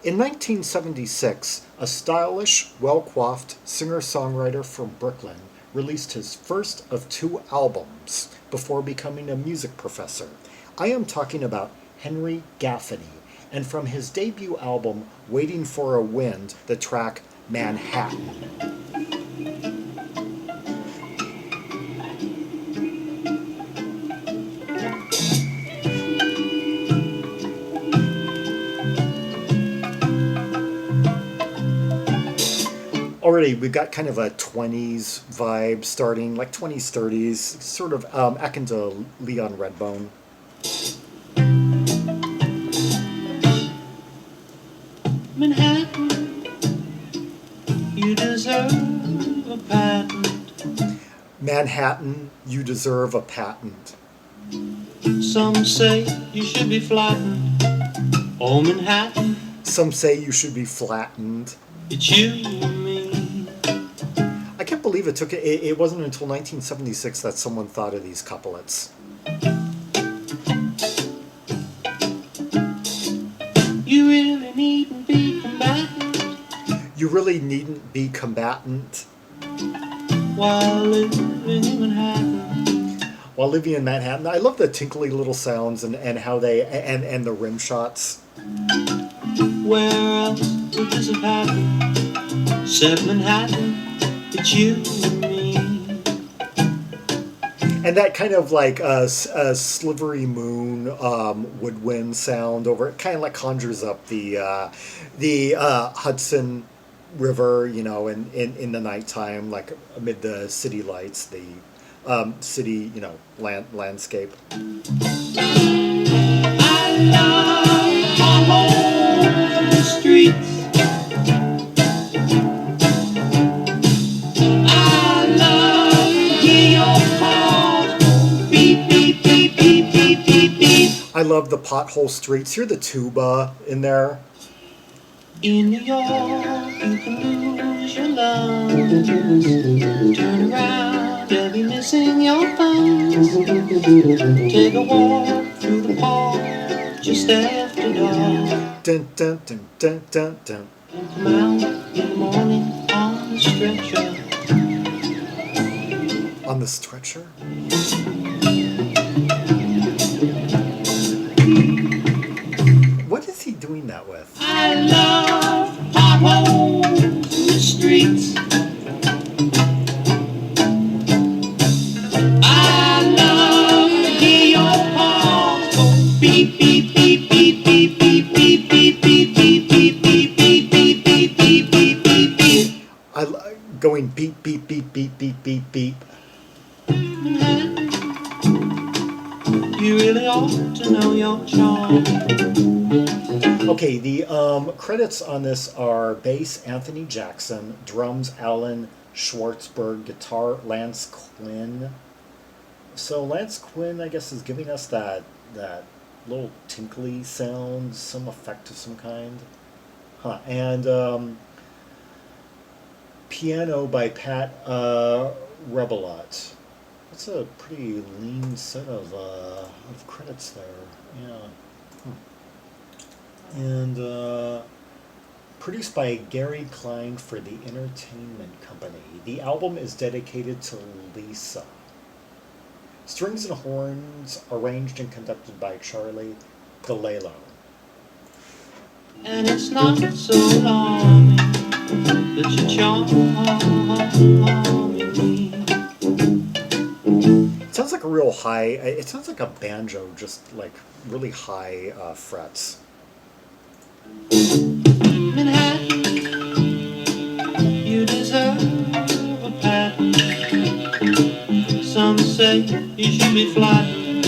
In 1976, a stylish, well coiffed singer songwriter from Brooklyn released his first of two albums before becoming a music professor. I am talking about Henry Gaffney, and from his debut album, Waiting for a Wind, the track Manhattan. Already we've got kind of a 20s vibe starting, like 20s, 30s, sort of akin to Leon Redbone. Manhattan, you deserve a patent. Manhattan, you deserve a patent. Some say you should be flattened. Oh, Manhattan, Some say you should be flattened. it's you and me. I can't believe it wasn't until 1976 that someone thought of these couplets. You really needn't be combatant You really needn't be combatant while living in Manhattan. while living in Manhattan. I love the tinkly little sounds and how and the rim shots. Where else would this have happened? Said Manhattan, it's you and me. And that kind of like a slivery moon woodwind sound over it, kind of like conjures up the Hudson River, in the nighttime, like amid the city lights, the city, landscape. I love potholes in the streets. I love to hear your cars go beep, beep, beep, beep, beep, beep, beep. I love the pothole streets. Hear the tuba in there. In New York, you can lose your love. Turn around, they'll be missing your thumbs. Take a walk through the park just after dark. Dun dun dun dun dun dun. Come out in the morning on the stretcher. On the stretcher. What is he doing that with? I love potholes in the streets. I love to hear your cars go beep, beep, beep, beep, beep, beep, beep, beep, beep, beep, beep, beep, beep, beep, beep, beep, beep, beep, beep. Going beep beep beep beep beep beep beep. Manhattan, you really ought to know your charm. Okay, the credits on this are bass Anthony Jackson, drums Allan, Schwartzberg, guitar Lance Quinn. So Lance Quinn, I guess, is giving us that little tinkly sound, some effect of some kind. Huh. And piano by Pat Rebillot. That's a pretty lean set of credits there. Yeah. And produced by Gary Klein for the Entertainment Company. The album is dedicated to Lisa. Strings and horns arranged and conducted by Charlie Galelo. And it's not so alarming that you're charming me. It sounds like a real high. It sounds like a banjo, just like really high frets. Manhattan, you deserve a patent. Some say you should be flattened.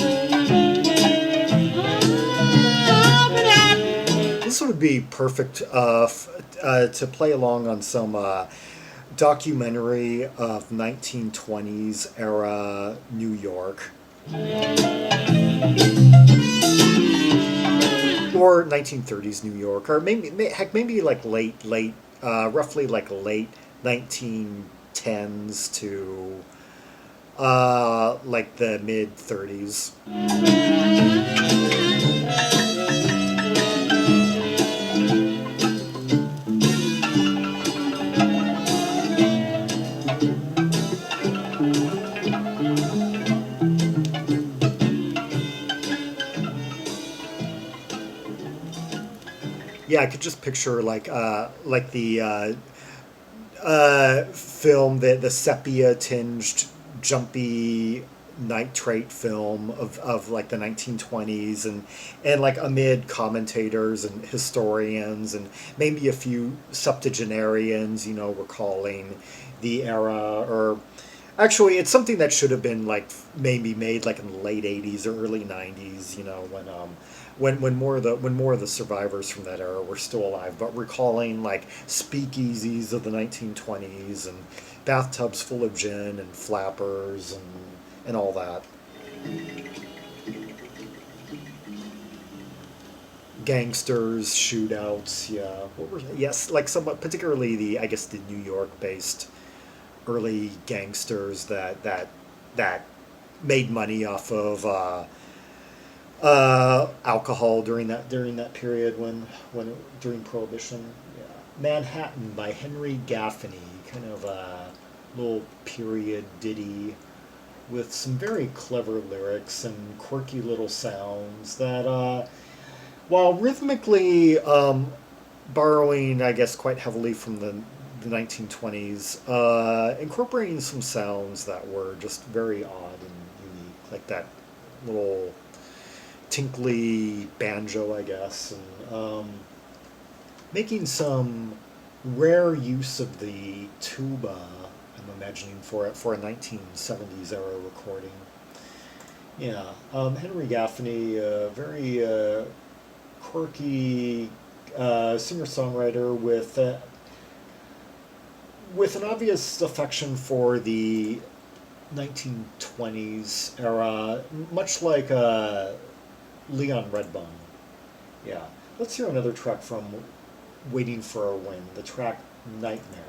This would be perfect to play along on some documentary of 1920s era New York. Or 1930s New York, or maybe like roughly like late 1910s to like the mid 30s. Yeah, I could just picture like the film, the sepia tinged, jumpy nitrate film of like the 1920s, and like amid commentators and historians and maybe a few septuagenarians, recalling the era. Or actually, it's something that should have been like maybe made like in the late 80s or early 90s, when more of the survivors from that era were still alive, but recalling like speakeasies of the 1920s and bathtubs full of gin and flappers and all that. Gangsters, shootouts, yeah. What were yes, like somewhat particularly the I guess the New York based early gangsters that made money off of alcohol during that period when during Prohibition. Yeah. Manhattan by Henry Gaffney, kind of a little period ditty with some very clever lyrics and quirky little sounds that, while rhythmically borrowing, I guess, quite heavily from the 1920s, incorporating some sounds that were just very odd and unique, like that little tinkly banjo, I guess, and making some rare use of the tuba. I'm imagining for a 1970s era recording. Yeah, Henry Gaffney, very quirky singer-songwriter with an obvious affection for the 1920s era, much like Leon Redbone. Yeah. Let's hear another track from Waiting for a Wind, the track Nightmare.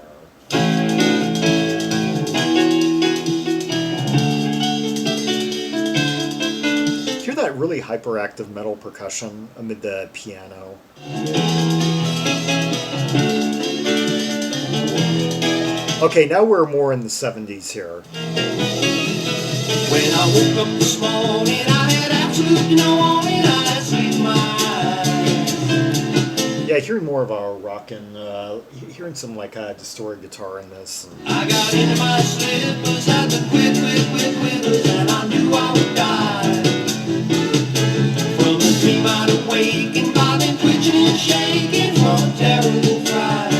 Hear that really hyperactive metal percussion amid the piano. Okay, now we're more in the 70s here. When I woke up this morning, I had absolutely no warning. I had sleep my eyes. Yeah, hearing more of a rockin', hearing some like distorted guitar in this. I got into my slippers, had the quivers, and I knew I would die. From the dream I'd awakened by them twitching and shaking from a terrible fright.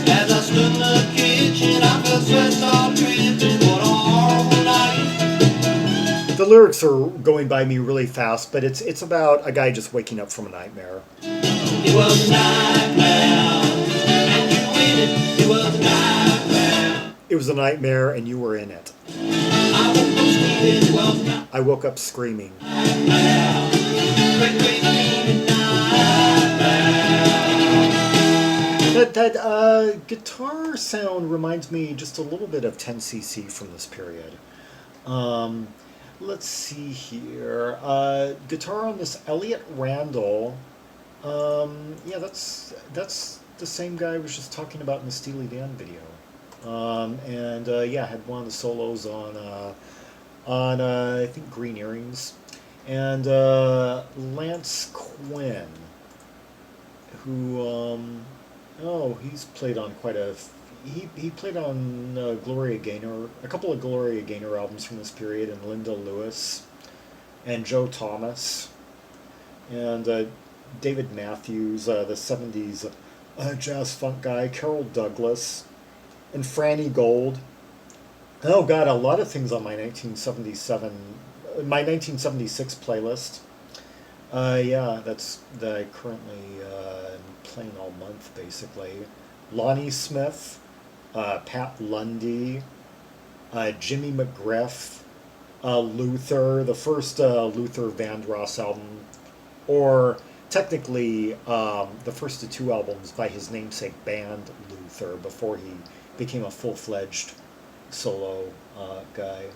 As I stood in the kitchen, I felt sweat start dripping. What a horrible night. The lyrics are going by me really fast, but it's about a guy just waking up from a nightmare. It was a nightmare, and you in it. It was a nightmare. It was a nightmare, and you were in it. I woke up screaming. It was a nightmare. I woke up screaming. That guitar sound reminds me just a little bit of 10cc from this period. Let's see here. Guitar on this Elliott Randall. Yeah, that's the same guy I was just talking about in the Steely Dan video. And yeah, had one of the solos on I think Green Earrings, and Lance Quinn, who he's played on quite a he played on Gloria Gaynor, a couple of Gloria Gaynor albums from this period, and Linda Lewis, and Joe Thomas, and David Matthews, the 70s jazz funk guy, Carol Douglas, and Franny Gold. Oh God, a lot of things on my 1976 playlist. Yeah, that's that I currently am playing all month, basically. Lonnie Smith, Pat Lundy, Jimmy McGriff, Luther, the first Luther Vandross album, or technically the first two albums by his namesake band Luther before he became a full-fledged solo guy.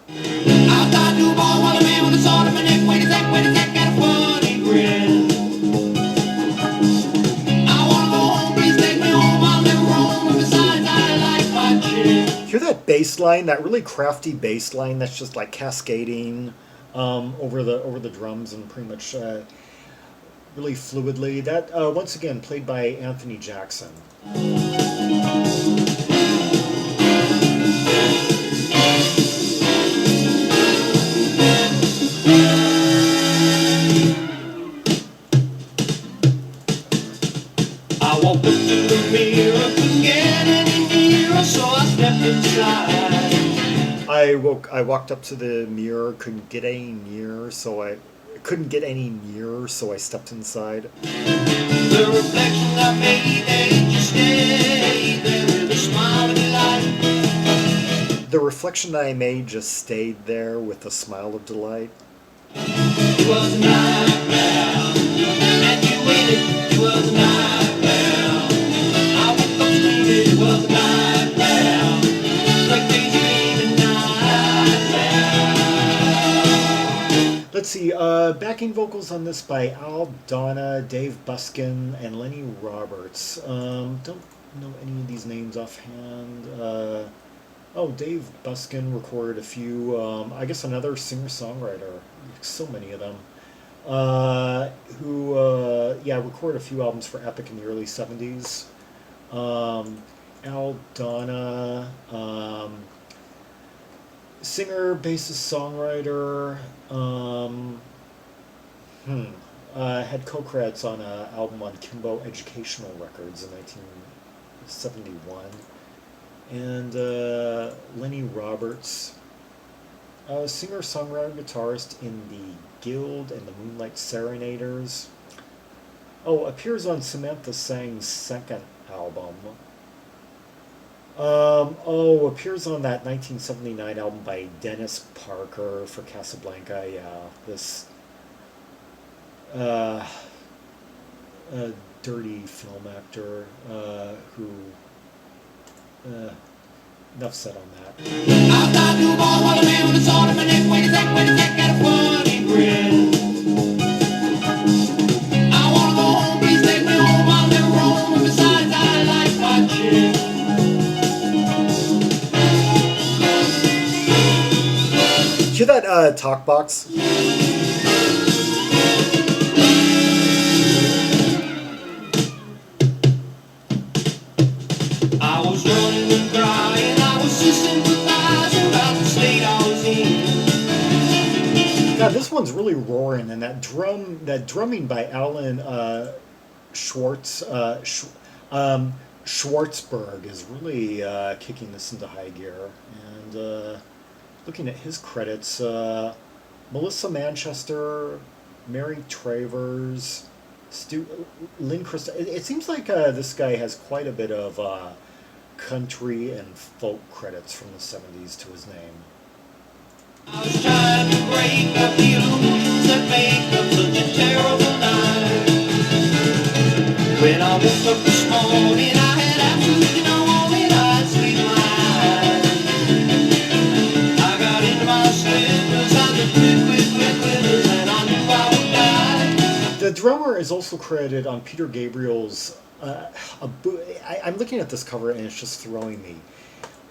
I thought you boy want a man with a sword in my neck. Wait a sec, got a funny grin. I wanna go home, please take me home. I'll never roam, and besides I like my chin. Hear that bass line, that really crafty bass line that's just like cascading over the drums and pretty much really fluidly. That once again played by Anthony Jackson. I walked up to the mirror, couldn't get any nearer, so I stepped inside. I walked up to the mirror, couldn't get any nearer, so I stepped inside. The reflection I made, they just stayed there with a smile of delight. The reflection that I made just stayed there with a smile of delight. It was a nightmare, and you waited. It was a nightmare. I woke up screaming. It was a nightmare, like crazy dreaming nightmare. Let's see. Backing vocals on this by Al Donna, Dave Buskin, and Lenny Roberts. Don't know any of these names offhand. Dave Buskin recorded a few. I guess another singer-songwriter. So many of them. Who recorded a few albums for Epic in the early 70s. Al Donna, singer, bassist, songwriter. Had co-credits on an album on Kimbo Educational Records in 1971. And Lenny Roberts, singer, songwriter, guitarist in the Guild and the Moonlight Serenaders. Appears on Samantha Sang's second album. Appears on that 1979 album by Dennis Parker for Casablanca. Yeah, this dirty film actor who. Enough said on that. I thought you ball while a man with a sword in my neck, when his neck got a funny grin. I wanna go home, please take me home, I'll never roam, and besides I like my chin. Hear that talk box? I was running and crying, I was sympathizing about the state I was in. God, this one's really roaring, and that drumming by Allan Schwartzberg is really kicking this into high gear. And looking at his credits, Melissa Manchester, Mary Travers, Lynn Christa. It seems like this guy has quite a bit of country and folk credits from the 70s to his name. I was trying to break up the illusions that make up such a terrible night. When I woke up this morning, I had absolutely no warning, I'd sleep my eyes. I got into my slippers, I did quick, and I knew I would die. The drummer is also credited on Peter Gabriel's. I'm looking at this cover and it's just throwing me.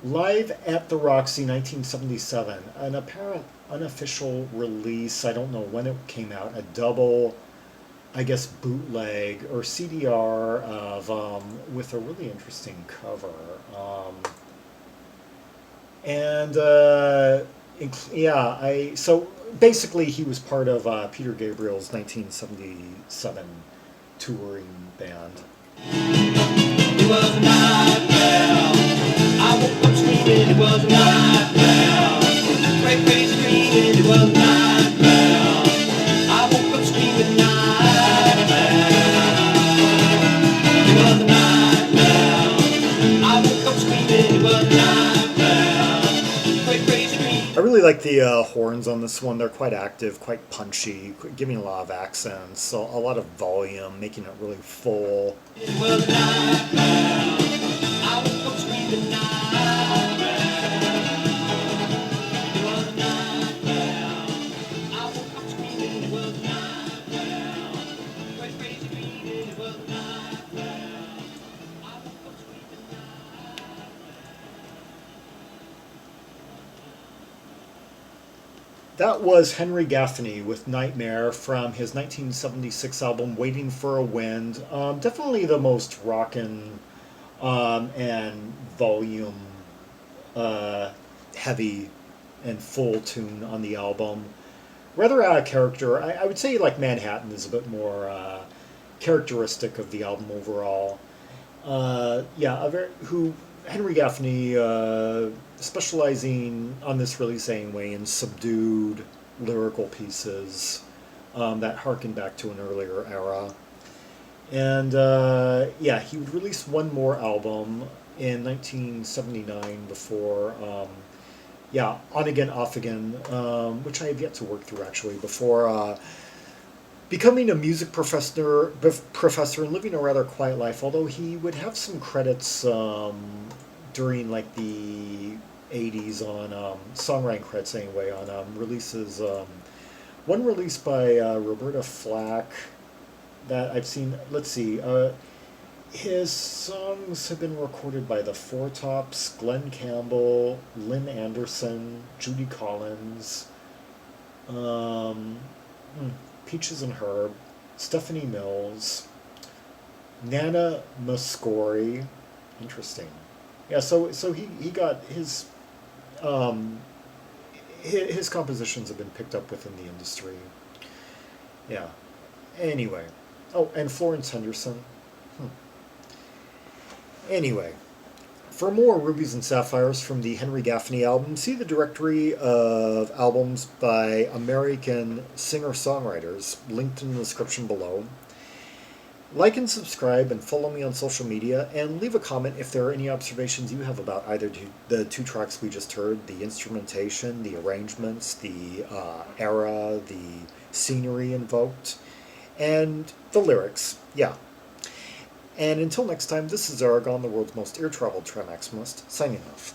Live at the Roxy 1977, an apparent unofficial release, I don't know when it came out, a double, I guess, bootleg or CDR of with a really interesting cover. So basically he was part of Peter Gabriel's 1977 touring band. It was a nightmare. I woke up screaming, it was a nightmare. Great crazy dreaming, it was a nightmare. I woke up screaming, nightmare. It was a nightmare. I woke up screaming, it was a nightmare. Great crazy dreaming. I really like the horns on this one. They're quite active, quite punchy, giving a lot of accents, so a lot of volume, making it really full. It was a nightmare. I woke up screaming, nightmare. It was a nightmare. I woke up screaming, it was a nightmare. Great crazy dreaming, it was a nightmare. I woke up screaming, nightmare. That was Henry Gaffney with Nightmare from his 1976 album Waiting for a Wind. Definitely the most rockin' and volume uh, heavy and full tune on the album. Rather out of character. I would say like Manhattan is a bit more characteristic of the album overall. Yeah, who Henry Gaffney, specializing on this release anyway in subdued lyrical pieces that harken back to an earlier era. And yeah, he would release one more album in 1979 before, yeah, On Again, Off Again, which I have yet to work through actually, before becoming a music professor and living a rather quiet life, although he would have some credits during like the 80s on songwriting credits anyway, on releases. One release by Roberta Flack that I've seen. Let's see. His songs have been recorded by the Four Tops, Glenn Campbell, Lynn Anderson, Judy Collins, um, Peaches and Herb, Stephanie Mills, Nana Muscori. Interesting. Yeah, so he got um, his compositions have been picked up within the industry. Yeah. Anyway. Oh, and Florence Henderson. Hmm. Anyway, for more Rubies and Sapphires from the Henry Gaffney album, see the directory of albums by American singer-songwriters linked in the description below. Like and subscribe and follow me on social media, and leave a comment if there are any observations you have about either the two tracks we just heard, the instrumentation, the arrangements, the era, the scenery invoked, and the lyrics. Yeah. And until next time, this is Zaragon, the world's most ear-traveled trimaximalist, signing off.